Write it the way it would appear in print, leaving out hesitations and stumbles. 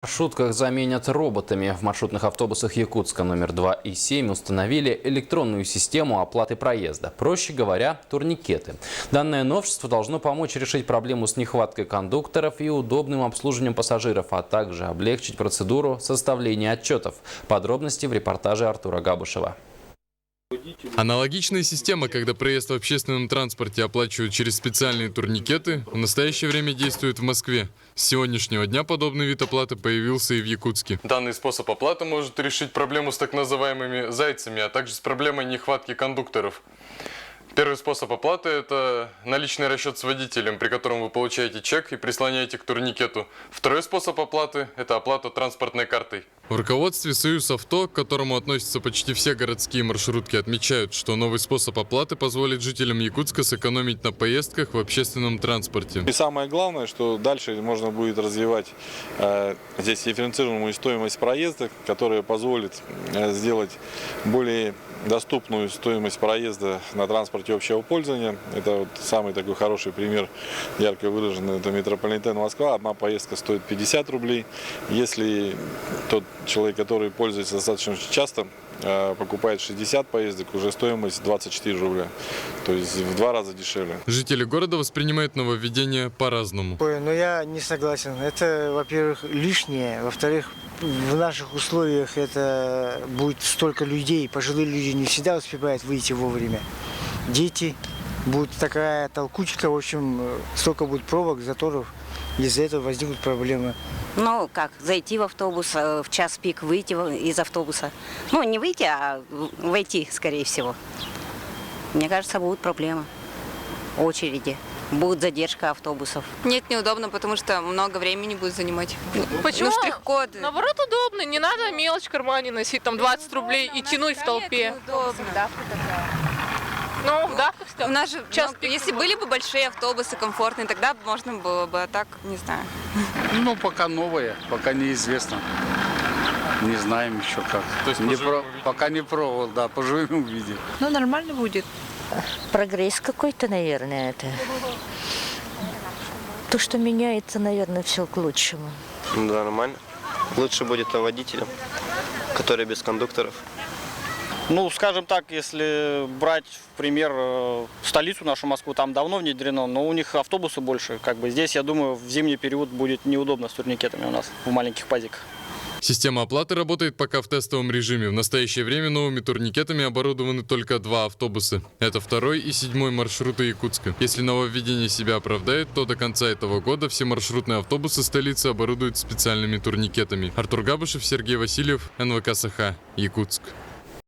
В маршрутках заменят роботами. В маршрутных автобусах Якутска номер 2 и 7 установили электронную систему оплаты проезда. Проще говоря, турникеты. Данное новшество должно помочь решить проблему с нехваткой кондукторов и удобным обслуживанием пассажиров, а также облегчить процедуру составления отчетов. Подробности в репортаже Артура Габушева. Аналогичная система, когда проезд в общественном транспорте оплачивают через специальные турникеты, в настоящее время действует в Москве. С сегодняшнего дня подобный вид оплаты появился и в Якутске. Данный способ оплаты может решить проблему с так называемыми зайцами, а также с проблемой нехватки кондукторов. Первый способ оплаты – это наличный расчет с водителем, при котором вы получаете чек и прислоняете к турникету. Второй способ оплаты – это оплата транспортной картой. В руководстве «Союз Авто», к которому относятся почти все городские маршрутки, отмечают, что новый способ оплаты позволит жителям Якутска сэкономить на поездках в общественном транспорте. И самое главное, что дальше можно будет развивать здесь дифференцированную стоимость проезда, которая позволит сделать более доступную стоимость проезда на транспорте общего пользования. Это вот самый такой хороший пример, ярко выраженный, это метрополитен Москва. Одна поездка стоит 50 рублей. Если тот человек, который пользуется достаточно часто, покупает 60 поездок, уже стоимость 24 рубля. То есть в 2 раза дешевле. Жители города воспринимают нововведение по-разному. Но я не согласен. Это, во-первых, лишнее. Во-вторых, в наших условиях это будет столько людей. Пожилые люди не всегда успевают выйти вовремя. Дети, будет такая толкучка, в общем, столько будет пробок, заторов. Из-за этого возникнут проблемы. Ну, как, зайти в автобус, в час пик выйти из автобуса. Ну, не выйти, а войти, скорее всего. Мне кажется, будут проблемы. Очереди. Будет задержка автобусов. Нет, неудобно, потому что много времени будет занимать. Почему? Ну, штрих-коды. Наоборот, удобно. Не надо мелочь в кармане носить, там 20 рублей и тянуть в толпе. Ну, да, У нас же, если были бы большие автобусы, комфортные, тогда можно было бы, а так, не знаю. Ну, пока новые, пока неизвестно. Не знаем еще как. То есть пока не пробовал, да, поживем увидим. Ну, нормально будет. Прогресс какой-то, наверное, это. То, что меняется, наверное, все к лучшему. Да, нормально. Лучше будет водителям, которые без кондукторов. Ну, скажем так, если брать в пример столицу нашу Москву, там давно внедрено, но у них автобусы больше. Как бы здесь, я думаю, в зимний период будет неудобно с турникетами у нас в маленьких пазиках. Система оплаты работает пока в тестовом режиме. В настоящее время новыми турникетами оборудованы только 2 автобуса. Это 2 и 7 маршруты Якутска. Если нововведение себя оправдает, то до конца этого года все маршрутные автобусы столицы оборудуют специальными турникетами. Артур Габушев, Сергей Васильев, НВК Саха, Якутск.